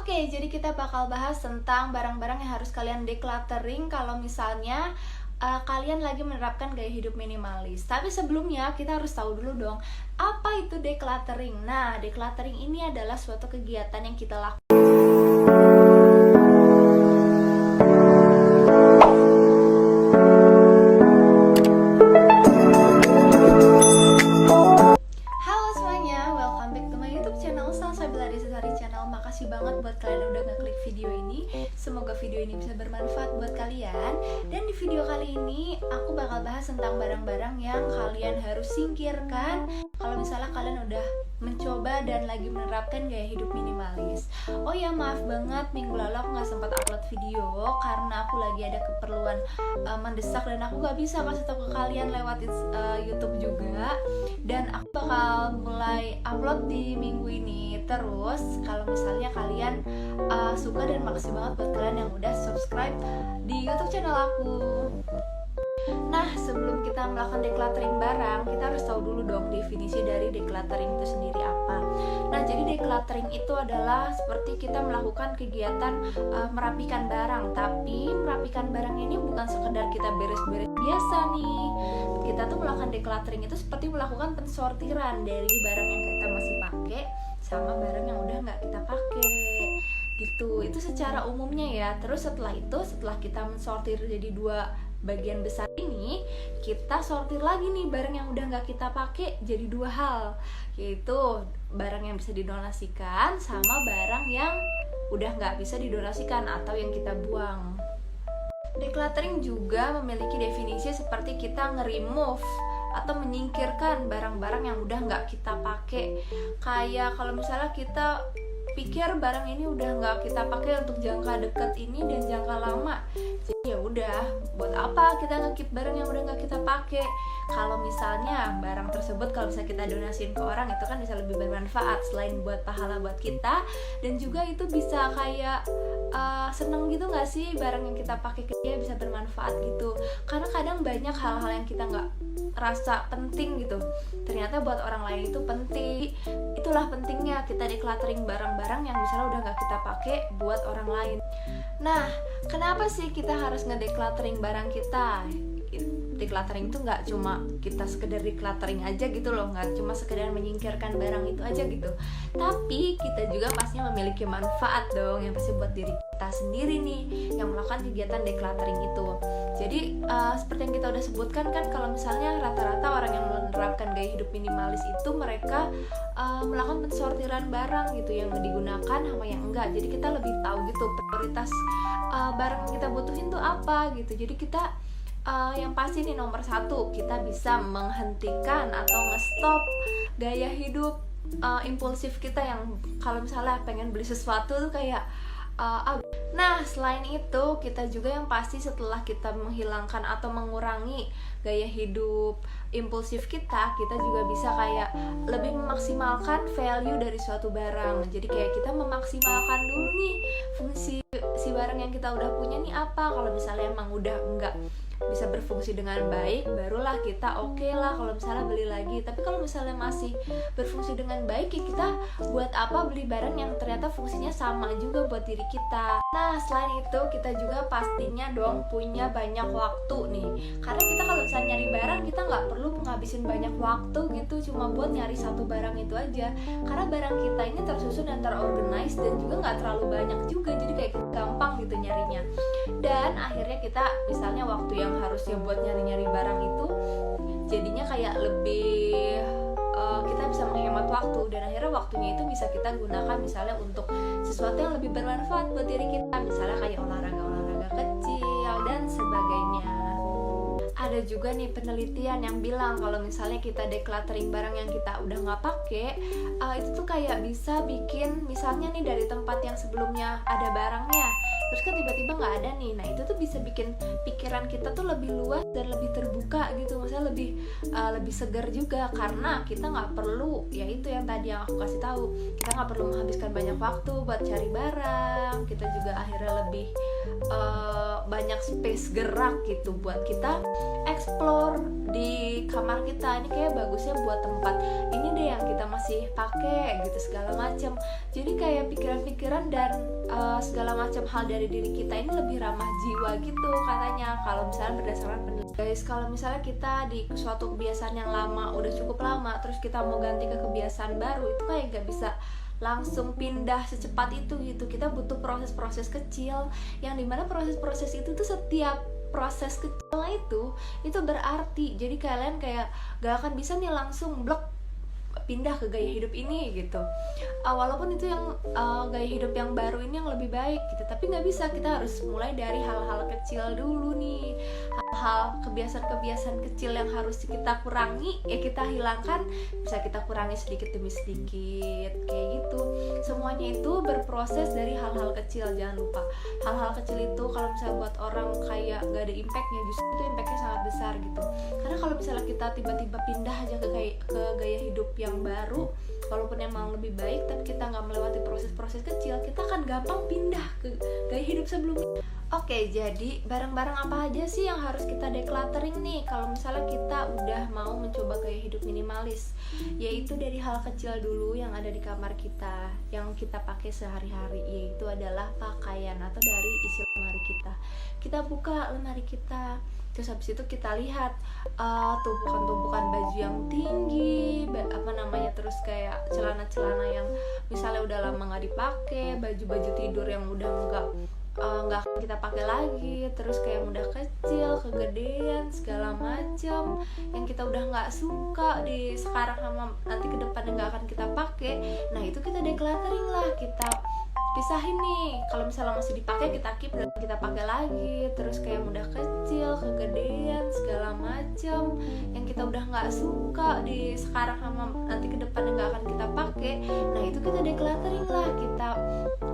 Oke, jadi kita bakal bahas tentang barang-barang yang harus kalian decluttering kalau misalnya kalian lagi menerapkan gaya hidup minimalis. Tapi sebelumnya kita harus tahu dulu dong, apa itu decluttering? Nah, decluttering ini adalah suatu kegiatan yang kita lakukan. Halo semuanya, welcome back to my YouTube channel Salsabila Desari Channel. Makasih banget buat kalian yang udah ngeklik video ini. Semoga video ini bisa bermanfaat buat kalian. Dan di video kali ini aku bakal bahas tentang barang-barang yang kalian harus singkirkan kalau misalnya kalian udah mencoba dan lagi menerapkan gaya hidup minimalis. Oh ya, maaf banget minggu lalu aku gak sempat upload video karena aku lagi ada keperluan mendesak dan aku gak bisa kasih tahu ke kalian lewat YouTube juga. Dan aku bakal mulai upload di minggu ini terus. Kalau misalnya kalian suka, dan makasih banget buat kalian yang udah subscribe di YouTube channel aku. Nah, sebelum kita melakukan decluttering barang, kita harus tahu dulu dong definisi dari decluttering itu sendiri apa. Nah, jadi decluttering itu adalah seperti kita melakukan kegiatan merapikan barang. Tapi merapikan barang ini bukan sekedar kita beres-beres biasa nih. Kita tuh melakukan decluttering itu seperti melakukan pensortiran dari barang yang kita masih pakai sama barang yang udah nggak kita pakai gitu. Itu secara umumnya ya. Terus setelah kita mensortir jadi dua bagian besar ini, kita sortir lagi nih barang yang udah nggak kita pakai jadi dua hal, yaitu barang yang bisa didonasikan sama barang yang udah nggak bisa didonasikan atau yang kita buang. Decluttering juga memiliki definisi seperti kita nge-remove atau menyingkirkan barang-barang yang udah nggak kita pakai. Kayak kalau misalnya kita pikir barang ini udah nggak kita pakai untuk jangka dekat ini dan jangka lama, jadi ya udah, buat apa kita nge-keep barang yang udah nggak kita pakai? Kalau misalnya barang tersebut kalau misalnya kita donasiin ke orang, itu kan bisa lebih bermanfaat selain buat pahala buat kita, dan juga itu bisa kayak seneng gitu nggak sih, barang yang kita pakai ke dia bisa bermanfaat gitu. Karena kadang banyak hal-hal yang kita nggak rasa penting gitu, ternyata buat orang lain itu penting. Itulah pentingnya kita decluttering barang-barang yang misalnya udah nggak kita pakai buat orang lain. Nah, kenapa sih kita harus ngedecluttering barang kita? Decluttering itu nggak cuma kita sekedar decluttering aja gitu loh, nggak cuma sekedar menyingkirkan barang itu aja gitu, tapi kita juga pastinya memiliki manfaat dong yang pasti buat diri kita sendiri nih yang melakukan kegiatan decluttering itu. Jadi seperti yang kita udah sebutkan kan, kalau misalnya rata-rata orang yang menerapkan gaya hidup minimalis itu mereka melakukan pensortiran barang gitu, yang digunakan sama yang enggak. Jadi kita lebih tahu gitu prioritas barang yang kita butuhin tuh apa gitu. Jadi kita yang pasti nih nomor satu, kita bisa menghentikan atau nge-stop gaya hidup impulsif kita yang kalau misalnya pengen beli sesuatu tuh kayak Nah, selain itu kita juga yang pasti setelah kita menghilangkan atau mengurangi gaya hidup impulsif kita juga bisa kayak lebih memaksimalkan value dari suatu barang. Jadi kayak kita memaksimalkan dulu nih fungsi si barang yang kita udah punya nih apa. Kalau misalnya emang udah enggak bisa berfungsi dengan baik, barulah kita oke lah kalau misalnya beli lagi. Tapi kalau misalnya masih berfungsi dengan baik, ya kita buat apa beli barang yang ternyata fungsinya sama juga buat diri kita. Nah, selain itu kita juga pastinya dong punya banyak waktu nih. Karena kita kalau misalnya nyari barang, kita nggak perlu ngabisin banyak waktu gitu cuma buat nyari satu barang itu aja. Karena barang kita ini tersusun dan terorganize dan juga nggak terlalu banyak juga, jadi kayak gampang gitu nyarinya. Dan akhirnya kita misalnya waktu yang harusnya buat nyari-nyari barang itu jadinya kayak lebih kita bisa menghemat waktu, dan akhirnya waktunya itu bisa kita gunakan misalnya untuk sesuatu yang lebih bermanfaat buat diri kita, misalnya kayak olahraga kecil dan sebagainya. Ada juga nih penelitian yang bilang kalau misalnya kita decluttering barang yang kita udah nggak pakai, itu tuh kayak bisa bikin misalnya nih dari tempat yang sebelumnya ada barangnya, terus kan tiba-tiba nggak ada nih. Nah, itu tuh bisa bikin pikiran kita tuh lebih luas dan lebih terbuka gitu, maksudnya lebih segar juga, karena kita nggak perlu, ya itu yang tadi yang aku kasih tahu, kita nggak perlu menghabiskan banyak waktu buat cari barang, berkembang, kita juga akhirnya lebih banyak space gerak gitu buat kita explore di kamar kita. Ini kayak bagusnya buat tempat ini deh yang kita masih pakai gitu segala macam. Jadi kayak pikiran-pikiran dan segala macam hal dari diri kita ini lebih ramah jiwa gitu katanya, kalau misalnya berdasarkan penelitian. Guys, kalau misalnya kita di suatu kebiasaan yang lama, udah cukup lama, terus kita mau ganti ke kebiasaan baru, itu kayak gak bisa langsung pindah secepat itu gitu. Kita butuh proses-proses kecil, yang dimana proses-proses itu tuh setiap proses kecilnya itu berarti. Jadi kalian kayak gak akan bisa nih langsung blok pindah ke gaya hidup ini gitu. Walaupun itu yang gaya hidup yang baru ini yang lebih baik gitu, tapi nggak bisa, kita harus mulai dari hal-hal kecil dulu nih. Hal kebiasaan-kebiasaan kecil yang harus kita kurangi ya kita hilangkan, bisa kita kurangi sedikit demi sedikit kayak gitu. Semuanya itu berproses dari hal-hal kecil. Jangan lupa, hal-hal kecil itu kalau misalnya buat orang kayak nggak ada impactnya, justru itu impactnya sangat besar gitu. Karena kalau misalnya kita tiba-tiba pindah aja ke gaya hidup yang baru, walaupun emang lebih baik, tapi kita nggak melewati proses-proses kecil, kita akan gampang pindah ke gaya hidup sebelumnya. Oke, jadi barang-barang apa aja sih yang harus kita decluttering nih kalau misalnya kita udah mau mencoba gaya hidup minimalis? Yaitu dari hal kecil dulu yang ada di kamar kita, yang kita pakai sehari-hari, yaitu adalah pakaian atau dari isi lemari kita. Kita buka lemari kita, terus habis itu kita lihat tumpukan-tumpukan baju yang tinggi, terus kayak celana-celana yang misalnya udah lama nggak dipakai, baju-baju tidur yang udah nggak akan kita pakai lagi, terus kayak yang udah kecil, kegedean, segala macam yang kita udah nggak suka di sekarang sama nanti ke depannya nggak akan kita pakai. Nah itu kita decluttering lah, kita pisahin nih. Kalau misalnya masih dipakai kita keep dan kita pakai lagi. Terus kayak yang udah kecil, kegedean, segala macam yang kita udah nggak suka di sekarang sama nanti ke depannya nggak akan kita pakai. Nah itu kita decluttering lah, kita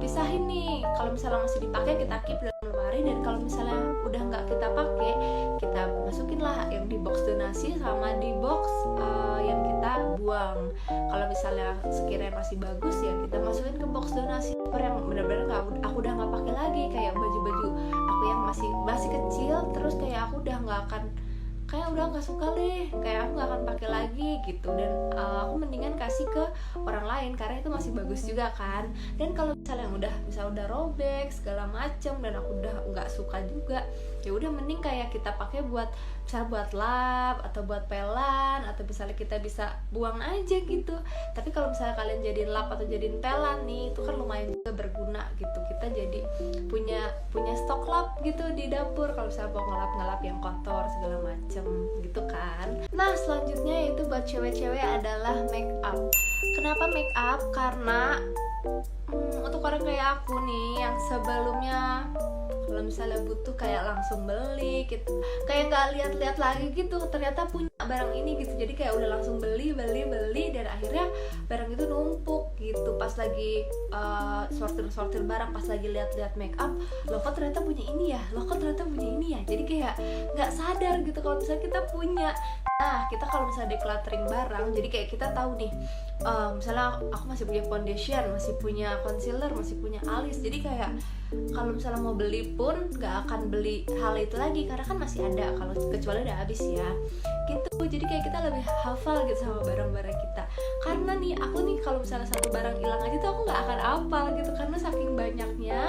pisahin nih. Kalau misalnya masih dipakai kita keep dalam lemari, dan kalau misalnya udah nggak kita pakai kita masukin lah yang di box donasi sama di box yang kita buang. Kalau misalnya sekiranya masih bagus ya kita masukin ke box donasi. Yang benar-benar aku udah nggak pakai lagi, kayak baju-baju aku yang masih kecil, terus kayak aku udah nggak suka deh, kayak aku nggak akan pakai lagi gitu, dan aku mendingan kasih ke orang lain karena itu masih bagus juga kan. Dan kalau misalnya udah robek segala macam dan aku udah nggak suka juga, ya udah mending kayak kita pakai buat lap atau buat pelan, atau misalnya kita bisa buang aja gitu. Tapi kalau misalnya kalian jadiin lap atau jadiin pelan nih, itu kan lumayan juga berguna gitu. Kita jadi punya stok lap gitu di dapur kalau misalnya mau ngelap yang kotor segala macem gitu kan. Nah selanjutnya itu buat cewek-cewek adalah make up. Kenapa make up? Karena untuk orang kayak aku nih yang sebelumnya kalau misalnya butuh kayak langsung beli gitu, kayak nggak lihat-lihat lagi gitu, ternyata punya barang ini gitu, jadi kayak udah langsung beli dan akhirnya barang itu numpuk gitu. Pas lagi sortir barang, pas lagi lihat-lihat make up, loh kok ternyata punya ini ya, jadi kayak nggak sadar gitu kalau misalnya kita punya. Nah kita kalau misalnya decluttering barang, jadi kayak kita tahu nih, misalnya aku masih punya foundation, masih punya concealer, masih punya alis, jadi kayak kalau misalnya mau beli pun nggak akan beli hal itu lagi karena kan masih ada, kalau kecuali udah habis ya gitu. Jadi kayak kita lebih hafal gitu sama barang-barang kita. Karena nih aku nih kalau misalnya satu barang hilang aja tuh aku nggak akan hafal gitu karena saking banyaknya.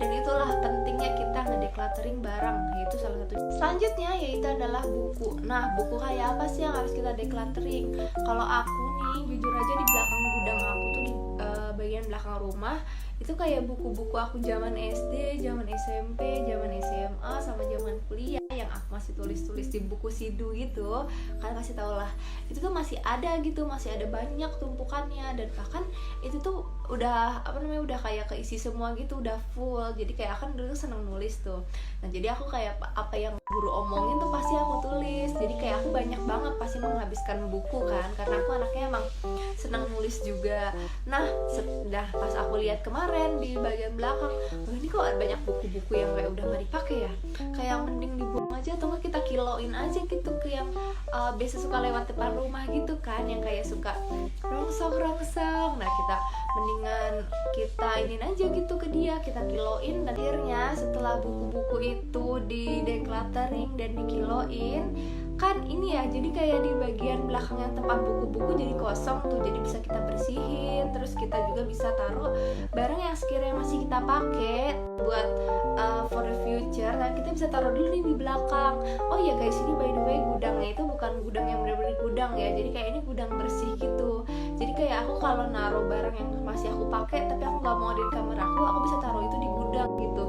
Dan itulah pentingnya kita ngedecluttering barang, yaitu salah satu. Selanjutnya yaitu adalah buku. Nah buku kayak apa sih yang harus kita decluttering? Kalau aku nih jujur aja di belakang gudang aku tuh di bagian belakang rumah itu kayak buku-buku aku zaman SD, zaman SMP, zaman SMA, sama zaman kuliah yang aku masih tulis-tulis di buku sidu gitu. Kalian kasih tau lah, itu tuh masih ada gitu, masih ada banyak tumpukannya, dan bahkan itu tuh udah udah kayak keisi semua gitu, udah full. Jadi kayak aku dulu seneng nulis tuh. Nah jadi aku kayak apa yang guru omongin tuh pasti aku tulis. Jadi kayak aku banyak banget pasti menghabiskan buku kan, karena aku anaknya emang seneng nulis juga. Nah pas aku lihat kemarin di bagian belakang, ini kok ada banyak buku-buku yang kayak udah nggak dipakai ya, kayak mending dibuang aja, atau enggak kita kiloin aja gitu ke yang biasa suka lewat depan rumah gitu kan, yang kayak suka rongsok. Nah kita mendingan kita iniin aja gitu ke dia, kita kiloin. Dan akhirnya setelah buku-buku itu di decluttering dan dikiloin kan ini ya, jadi kayak di bagian belakang yang tempat buku-buku jadi kosong tuh, jadi bisa kita bersihin. Terus kita juga bisa taruh barang yang sekiranya masih kita pakai buat for the future. Nah kita bisa taruh dulu nih di belakang. Oh ya guys, ini by the way gudangnya itu bukan gudang yang bener-bener gudang ya, jadi kayak ini gudang bersih gitu. Jadi kayak aku kalau naruh barang yang masih aku pakai tapi aku nggak mau ada di kamar aku bisa taruh itu di gudang gitu.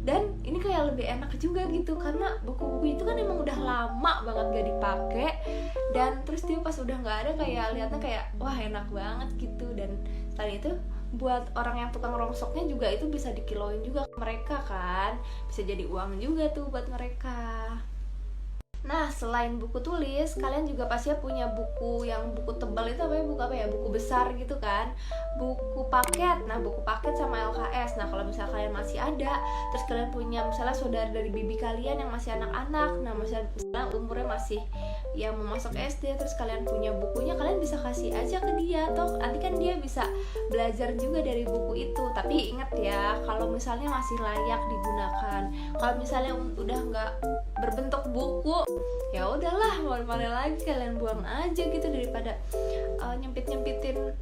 Dan ini kayak lebih enak juga gitu, karena buku-buku itu kan emang udah lama banget gak dipakai, dan terus dia pas udah nggak ada kayak liatnya kayak wah enak banget gitu. Dan selain itu buat orang yang tukang rongsoknya juga itu bisa dikiloin juga ke mereka kan, bisa jadi uang juga tuh buat mereka. Nah selain buku tulis, kalian juga pasti punya buku yang buku tebal itu buku besar gitu kan, buku paket. Nah buku paket sama LKS. Nah kalau misalnya kalian masih ada, terus kalian punya misalnya saudara dari bibi kalian yang masih anak-anak, nah misalnya umurnya masih yang mau masuk SD, terus kalian punya bukunya, kalian bisa kasih aja ke dia, atau nanti kan dia bisa belajar juga dari buku itu. Tapi ingat ya, kalau misalnya masih layak digunakan. Kalau misalnya udah nggak berbentuk buku, ya udahlah, mau mana lagi, kalian buang aja gitu, daripada nyempit-nyempitin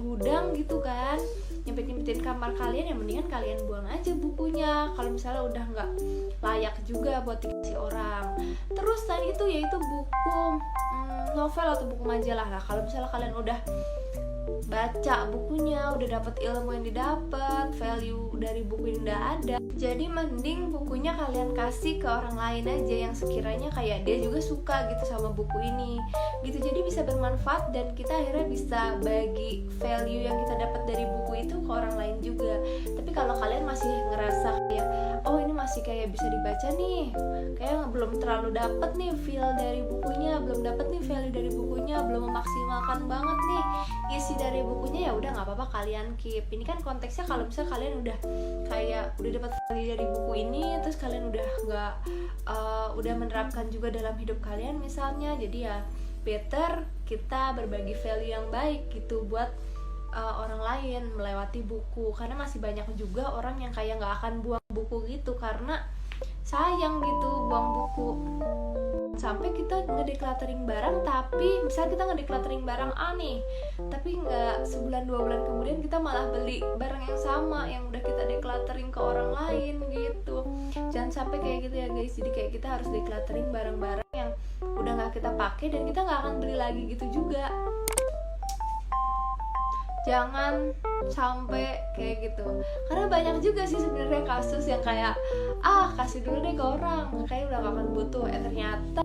gudang gitu kan, nyempit-nyempitin kamar kalian. Yang mendingan kalian buang aja bukunya kalau misalnya udah nggak layak juga buat dikasih orang. Terus tadi itu yaitu buku novel atau buku majalah. Nah kalau misalnya kalian udah baca bukunya, udah dapat ilmu yang didapat, value dari buku yang udah ada, jadi mending bukunya kalian kasih ke orang lain aja yang sekiranya kayak dia juga suka gitu sama buku ini gitu. Jadi bisa bermanfaat dan kita akhirnya bisa bagi value yang kita dapat dari buku itu ke orang lain juga. Tapi kalau kalian masih ngerasa kayak oh ini masih kayak bisa dibaca nih, kayak belum terlalu dapet nih feel dari bukunya, belum dapet nih value dari bukunya, belum memaksimalkan banget nih isi dari bukunya, ya udah nggak apa-apa kalian keep. Ini kan konteksnya kalau misalnya kalian udah kayak udah dapat value dari buku ini, terus kalian udah nggak udah menerapkan juga dalam hidup kalian misalnya, jadi ya better kita berbagi value yang baik gitu buat orang lain melewati buku. Karena masih banyak juga orang yang kayak nggak akan buang buku gitu karena sayang gitu buang buku. Sampai kita ngedecluttering barang, tapi misalnya kita ngedecluttering barang A nih, tapi nggak sebulan 2 bulan kemudian kita malah beli barang yang sama yang udah kita decluttering ke orang lain gitu. Jangan sampai kayak gitu ya guys. Jadi kayak kita harus decluttering barang-barang yang udah nggak kita pakai dan kita nggak akan beli lagi gitu juga. Jangan sampai kayak gitu, karena banyak juga sih sebenarnya kasus yang kayak kasih dulu deh ke orang, kayak udah gak akan butuh, ternyata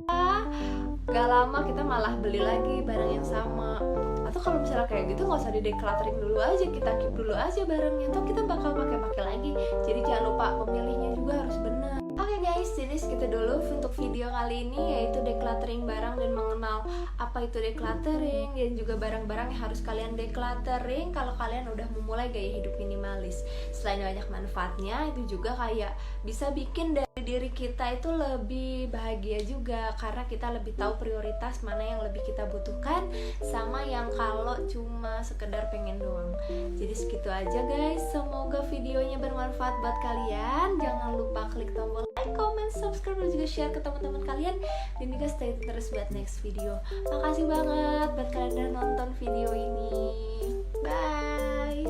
gak lama kita malah beli lagi barang yang sama. Atau kalau misalnya kayak gitu nggak usah di decluttering dulu aja, kita keep dulu aja barangnya, atau kita bakal pakai lagi. Jadi jangan lupa memilihnya juga harus benar. Oke guys, jadi segitu dulu untuk video kali ini, yaitu decluttering barang dan mengenal apa itu decluttering dan juga barang-barang yang harus kalian decluttering kalau kalian udah memulai gaya hidup minimalis. Selain banyak manfaatnya, itu juga kayak bisa bikin dari diri kita itu lebih bahagia juga, karena kita lebih tahu prioritas mana yang lebih kita butuhkan sama yang kalau cuma sekedar pengen doang. Jadi segitu aja guys, semoga videonya bermanfaat buat kalian. Jangan lupa klik tombol like, comment, subscribe, dan juga share ke teman-teman kalian, dan juga stay terus buat next video. Makasih banget buat kalian udah nonton video ini. Bye.